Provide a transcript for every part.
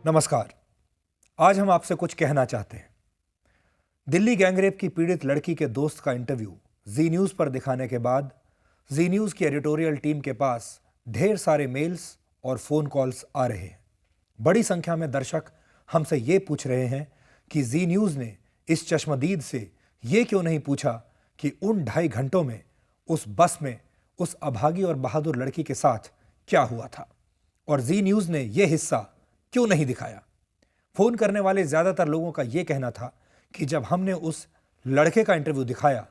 नमस्कार। आज हम आपसे कुछ कहना चाहते हैं। दिल्ली गैंगरेप की पीड़ित लड़की के दोस्त का इंटरव्यू जी न्यूज पर दिखाने के बाद जी न्यूज की एडिटोरियल टीम के पास ढेर सारे मेल्स और फोन कॉल्स आ रहे हैं। बड़ी संख्या में दर्शक हमसे ये पूछ रहे हैं कि जी न्यूज ने इस चश्मदीद से ये क्यों नहीं पूछा कि उन 2.5 घंटों में उस बस में उस अभागी और बहादुर लड़की के साथ क्या हुआ था, और जी न्यूज ने यह हिस्सा क्यों नहीं दिखाया। फोन करने वाले ज्यादातर लोगों का यह कहना था कि जब हमने उस लड़के का इंटरव्यू दिखाया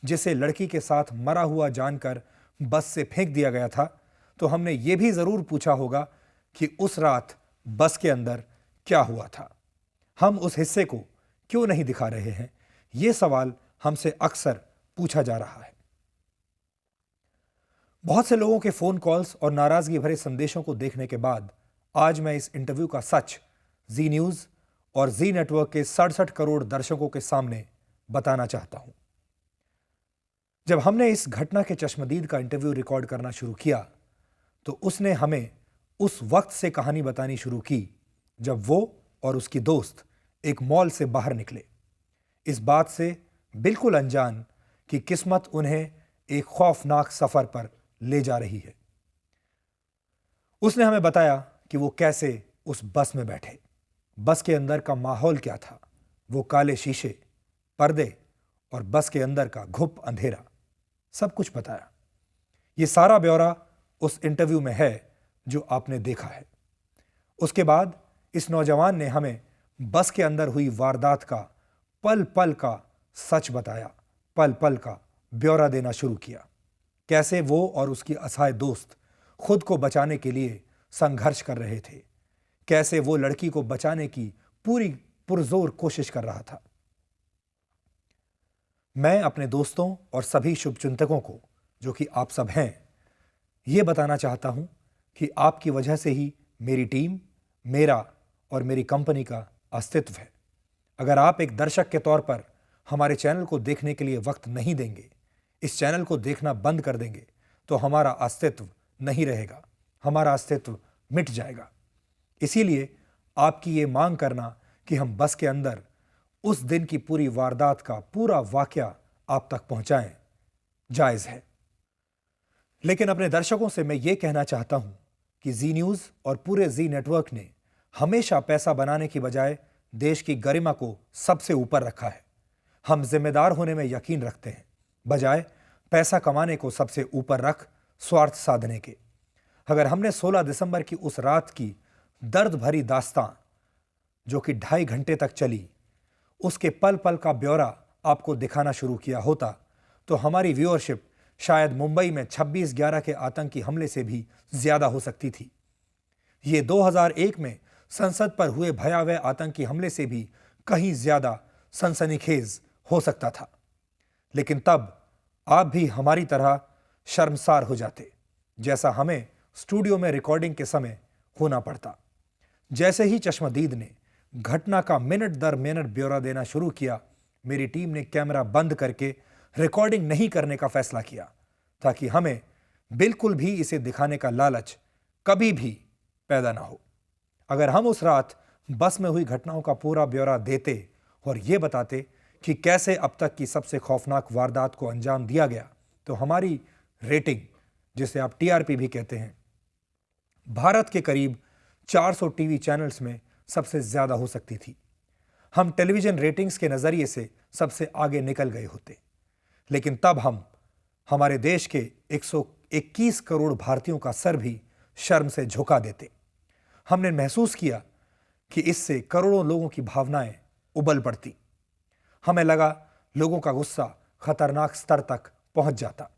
जिसे लड़की के साथ मरा हुआ जानकर बस से फेंक दिया गया था, तो हमने ये भी जरूर पूछा होगा कि उस रात बस के अंदर क्या हुआ था। हम उस हिस्से को क्यों नहीं दिखा रहे हैं, यह सवाल हमसे अक्सर पूछा जा रहा है। बहुत से लोगों के फोन कॉल्स और नाराजगी भरे संदेशों को देखने के बाद आज मैं इस इंटरव्यू का सच जी न्यूज और जी नेटवर्क के 67 करोड़ दर्शकों के सामने बताना चाहता हूं। जब हमने इस घटना के चश्मदीद का इंटरव्यू रिकॉर्ड करना शुरू किया तो उसने हमें उस वक्त से कहानी बतानी शुरू की जब वो और उसकी दोस्त एक मॉल से बाहर निकले, इस बात से बिल्कुल अनजान कि किस्मत उन्हें एक खौफनाक सफर पर ले जा रही है। उसने हमें बताया कि वो कैसे उस बस में बैठे, बस के अंदर का माहौल क्या था, वो काले शीशे, पर्दे और बस के अंदर का घुप अंधेरा, सब कुछ बताया। ये सारा ब्यौरा उस इंटरव्यू में है जो आपने देखा है। उसके बाद इस नौजवान ने हमें बस के अंदर हुई वारदात का पल पल का सच बताया, पल पल का ब्यौरा देना शुरू किया। कैसे वो और उसकी असहाय दोस्त खुद को बचाने के लिए संघर्ष कर रहे थे, कैसे वो लड़की को बचाने की पूरी पुरजोर कोशिश कर रहा था। मैं अपने दोस्तों और सभी शुभचिंतकों को, जो कि आप सब हैं, ये बताना चाहता हूं कि आपकी वजह से ही मेरी टीम, मेरा और मेरी कंपनी का अस्तित्व है। अगर आप एक दर्शक के तौर पर हमारे चैनल को देखने के लिए वक्त नहीं देंगे, इस चैनल को देखना बंद कर देंगे, तो हमारा अस्तित्व नहीं रहेगा, हमारा अस्तित्व मिट जाएगा। इसीलिए आपकी ये मांग करना कि हम बस के अंदर उस दिन की पूरी वारदात का पूरा वाकया आप तक पहुंचाएं, जायज है। लेकिन अपने दर्शकों से मैं ये कहना चाहता हूं कि जी न्यूज और पूरे जी नेटवर्क ने हमेशा पैसा बनाने की बजाय देश की गरिमा को सबसे ऊपर रखा है। हम जिम्मेदार होने में यकीन रखते हैं, बजाय पैसा कमाने को सबसे ऊपर रख स्वार्थ साधने के। अगर हमने 16 दिसंबर की उस रात की दर्द भरी दास्तां, जो कि 2.5 घंटे तक चली, उसके पल पल का ब्यौरा आपको दिखाना शुरू किया होता, तो हमारी व्यूअरशिप शायद मुंबई में 26/11 के आतंकी हमले से भी ज्यादा हो सकती थी। ये 2001 में संसद पर हुए भयावह आतंकी हमले से भी कहीं ज्यादा सनसनीखेज हो सकता था। लेकिन तब आप भी हमारी तरह शर्मसार हो जाते, जैसा हमें स्टूडियो में रिकॉर्डिंग के समय होना पड़ता। जैसे ही चश्मदीद ने घटना का मिनट दर मिनट ब्यौरा देना शुरू किया, मेरी टीम ने कैमरा बंद करके रिकॉर्डिंग नहीं करने का फैसला किया, ताकि हमें बिल्कुल भी इसे दिखाने का लालच कभी भी पैदा ना हो। अगर हम उस रात बस में हुई घटनाओं का पूरा ब्यौरा देते और ये बताते कि कैसे अब तक की सबसे खौफनाक वारदात को अंजाम दिया गया, तो हमारी रेटिंग, जिसे आप टीआरपी भी कहते हैं, भारत के करीब 400 टीवी चैनल्स में सबसे ज्यादा हो सकती थी। हम टेलीविजन रेटिंग्स के नजरिए से सबसे आगे निकल गए होते। लेकिन तब हम हमारे देश के 121 करोड़ भारतीयों का सर भी शर्म से झुका देते। हमने महसूस किया कि इससे करोड़ों लोगों की भावनाएं उबल पड़ती। हमें लगा लोगों का गुस्सा खतरनाक स्तर तक पहुंच जाता।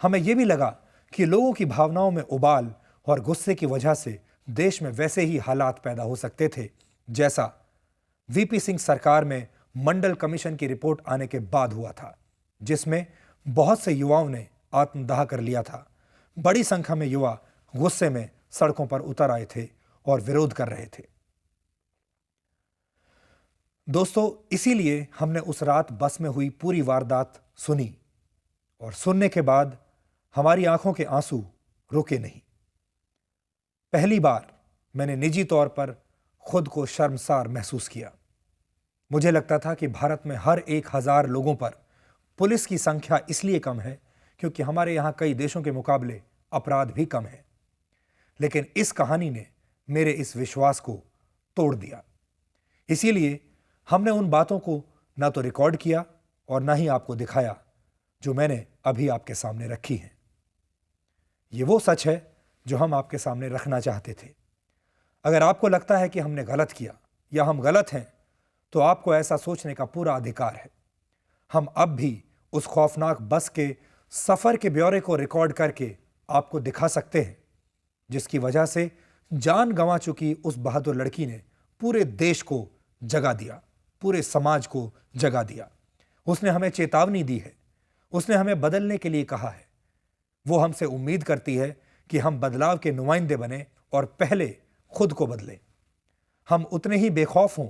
हमें यह भी लगा कि लोगों की भावनाओं में उबाल और गुस्से की वजह से देश में वैसे ही हालात पैदा हो सकते थे जैसा वीपी सिंह सरकार में मंडल कमीशन की रिपोर्ट आने के बाद हुआ था, जिसमें बहुत से युवाओं ने आत्मदाह कर लिया था। बड़ी संख्या में युवा गुस्से में सड़कों पर उतर आए थे और विरोध कर रहे थे। दोस्तों, इसीलिए हमने उस रात बस में हुई पूरी वारदात सुनी, और सुनने के बाद हमारी आंखों के आंसू रुके नहीं। पहली बार मैंने निजी तौर पर खुद को शर्मसार महसूस किया। मुझे लगता था कि भारत में हर 1000 लोगों पर पुलिस की संख्या इसलिए कम है क्योंकि हमारे यहाँ कई देशों के मुकाबले अपराध भी कम है। लेकिन इस कहानी ने मेरे इस विश्वास को तोड़ दिया। इसीलिए हमने उन बातों को ना तो रिकॉर्ड किया और ना ही आपको दिखाया जो मैंने अभी आपके सामने रखी हैं। ये वो सच है जो हम आपके सामने रखना चाहते थे। अगर आपको लगता है कि हमने गलत किया या हम गलत हैं, तो आपको ऐसा सोचने का पूरा अधिकार है। हम अब भी उस खौफनाक बस के सफर के ब्यौरे को रिकॉर्ड करके आपको दिखा सकते हैं, जिसकी वजह से जान गंवा चुकी उस बहादुर लड़की ने पूरे देश को जगा दिया, पूरे समाज को जगा दिया। उसने हमें चेतावनी दी है, उसने हमें बदलने के लिए कहा है। वो हमसे उम्मीद करती है कि हम बदलाव के नुमाइंदे बने और पहले खुद को बदलें। हम उतने ही बेखौफ हों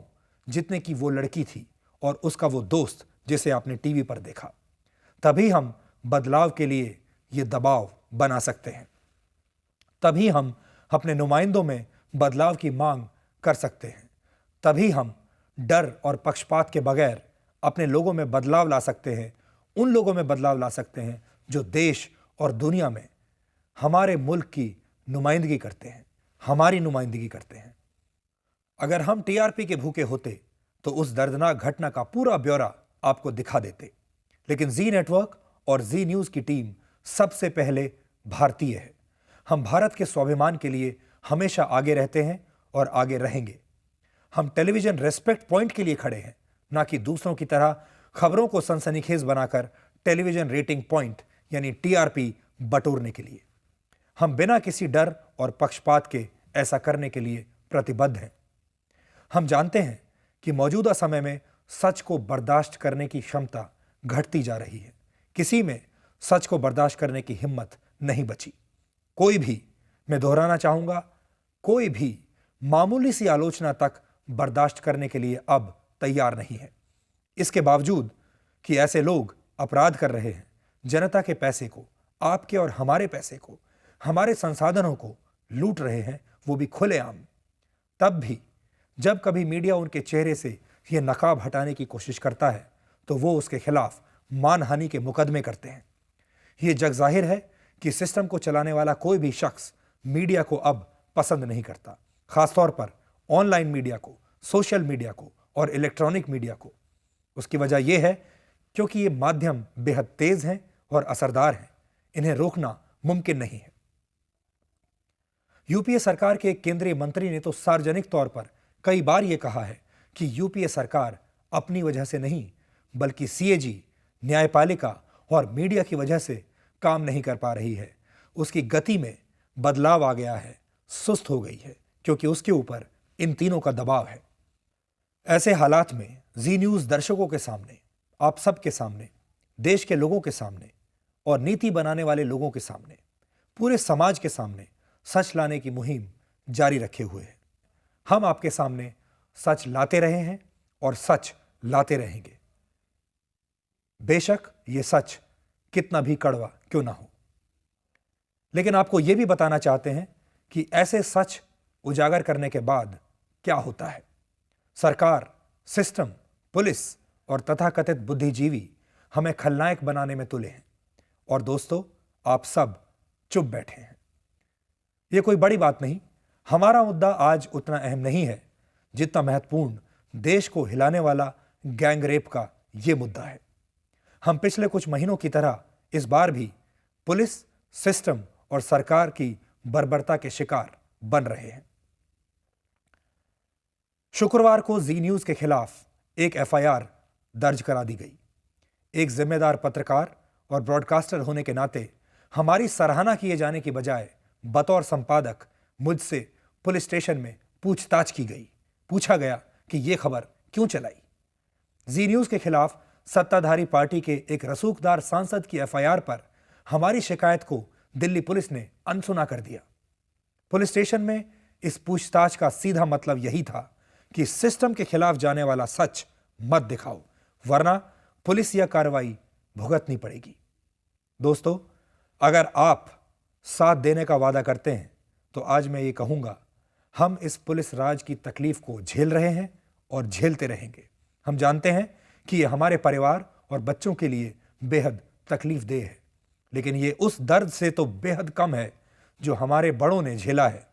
जितने की वो लड़की थी और उसका वो दोस्त जिसे आपने टीवी पर देखा। तभी हम बदलाव के लिए ये दबाव बना सकते हैं। तभी हम अपने नुमाइंदों में बदलाव की मांग कर सकते हैं। तभी हम डर और पक्षपात के बगैर अपने लोगों में बदलाव ला सकते हैं, उन लोगों में बदलाव ला सकते हैं जो देश और दुनिया में हमारे मुल्क की नुमाइंदगी करते हैं, हमारी नुमाइंदगी करते हैं। अगर हम टीआरपी के भूखे होते तो उस दर्दनाक घटना का पूरा ब्यौरा आपको दिखा देते। लेकिन जी नेटवर्क और जी न्यूज़ की टीम सबसे पहले भारतीय है। हम भारत के स्वाभिमान के लिए हमेशा आगे रहते हैं और आगे रहेंगे। हम टेलीविजन रेस्पेक्ट पॉइंट के लिए खड़े हैं, ना कि दूसरों की तरह खबरों को सनसनीखेज बनाकर टेलीविजन रेटिंग पॉइंट यानी टीआरपी बटोरने के लिए। हम बिना किसी डर और पक्षपात के ऐसा करने के लिए प्रतिबद्ध हैं। हम जानते हैं कि मौजूदा समय में सच को बर्दाश्त करने की क्षमता घटती जा रही है। किसी में सच को बर्दाश्त करने की हिम्मत नहीं बची। कोई भी, मैं दोहराना चाहूंगा, कोई भी मामूली सी आलोचना तक बर्दाश्त करने के लिए अब तैयार नहीं है। इसके बावजूद कि ऐसे लोग अपराध कर रहे हैं, जनता के पैसे को, आपके और हमारे पैसे को, हमारे संसाधनों को लूट रहे हैं, वो भी खुलेआम। तब भी जब कभी मीडिया उनके चेहरे से यह नकाब हटाने की कोशिश करता है तो वो उसके खिलाफ मानहानि के मुकदमे करते हैं। ये जग जाहिर है कि सिस्टम को चलाने वाला कोई भी शख्स मीडिया को अब पसंद नहीं करता, खासतौर पर ऑनलाइन मीडिया को, सोशल मीडिया को और इलेक्ट्रॉनिक मीडिया को। उसकी वजह यह है क्योंकि ये माध्यम बेहद तेज हैं और असरदार हैं। इन्हें रोकना मुमकिन नहीं है। यूपीए सरकार के एक केंद्रीय मंत्री ने तो सार्वजनिक तौर पर कई बार यह कहा है कि यूपीए सरकार अपनी वजह से नहीं बल्कि सीएजी, न्यायपालिका और मीडिया की वजह से काम नहीं कर पा रही है। उसकी गति में बदलाव आ गया है, सुस्त हो गई है, क्योंकि उसके ऊपर इन तीनों का दबाव है। ऐसे हालात में जी न्यूज़ दर्शकों के सामने, आप सबके सामने, देश के लोगों के सामने और नीति बनाने वाले लोगों के सामने, पूरे समाज के सामने सच लाने की मुहिम जारी रखे हुए है। हम आपके सामने सच लाते रहे हैं और सच लाते रहेंगे, बेशक ये सच कितना भी कड़वा क्यों ना हो। लेकिन आपको यह भी बताना चाहते हैं कि ऐसे सच उजागर करने के बाद क्या होता है। सरकार, सिस्टम, पुलिस और तथाकथित बुद्धिजीवी हमें खलनायक बनाने में तुले हैं और दोस्तों, आप सब चुप बैठे हैं। यह कोई बड़ी बात नहीं। हमारा मुद्दा आज उतना अहम नहीं है जितना महत्वपूर्ण देश को हिलाने वाला गैंग रेप का यह मुद्दा है। हम पिछले कुछ महीनों की तरह इस बार भी पुलिस, सिस्टम और सरकार की बर्बरता के शिकार बन रहे हैं। शुक्रवार को जी न्यूज़ के खिलाफ एक एफआईआर दर्ज करा दी गई। एक जिम्मेदार पत्रकार और ब्रॉडकास्टर होने के नाते हमारी सराहना किए जाने की बजाय बतौर संपादक मुझसे पुलिस स्टेशन में पूछताछ की गई। पूछा गया कि यह खबर क्यों चलाई। जी न्यूज़ के खिलाफ सत्ताधारी पार्टी के एक रसूखदार सांसद की एफआईआर पर हमारी शिकायत को दिल्ली पुलिस ने अनसुना कर दिया। पुलिस स्टेशन में इस पूछताछ का सीधा मतलब यही था कि सिस्टम के खिलाफ जाने वाला सच मत दिखाओ, वरना पुलिस यह कार्रवाई भुगतनी पड़ेगी। दोस्तों, अगर आप साथ देने का वादा करते हैं तो आज मैं ये कहूंगा, हम इस पुलिस राज की तकलीफ को झेल रहे हैं और झेलते रहेंगे। हम जानते हैं कि ये हमारे परिवार और बच्चों के लिए बेहद तकलीफदेह है, लेकिन ये उस दर्द से तो बेहद कम है जो हमारे बड़ों ने झेला है,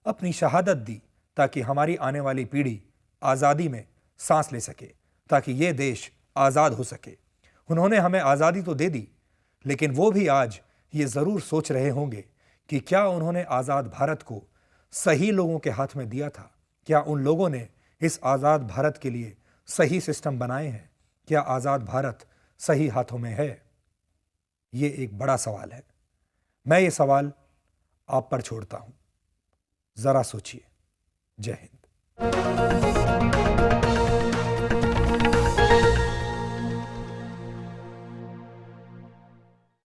अपनी शहादत दी ताकि हमारी आने वाली पीढ़ी आज़ादी में सांस ले सके, ताकि ये देश आज़ाद हो सके। उन्होंने हमें आज़ादी तो दे दी, लेकिन वो भी आज ये ज़रूर सोच रहे होंगे कि क्या उन्होंने आज़ाद भारत को सही लोगों के हाथ में दिया था? क्या उन लोगों ने इस आज़ाद भारत के लिए सही सिस्टम बनाए हैं? क्या आज़ाद भारत सही हाथों में है? ये एक बड़ा सवाल है। मैं ये सवाल आप पर छोड़ता हूं, जरा सोचिए। जय हिंद।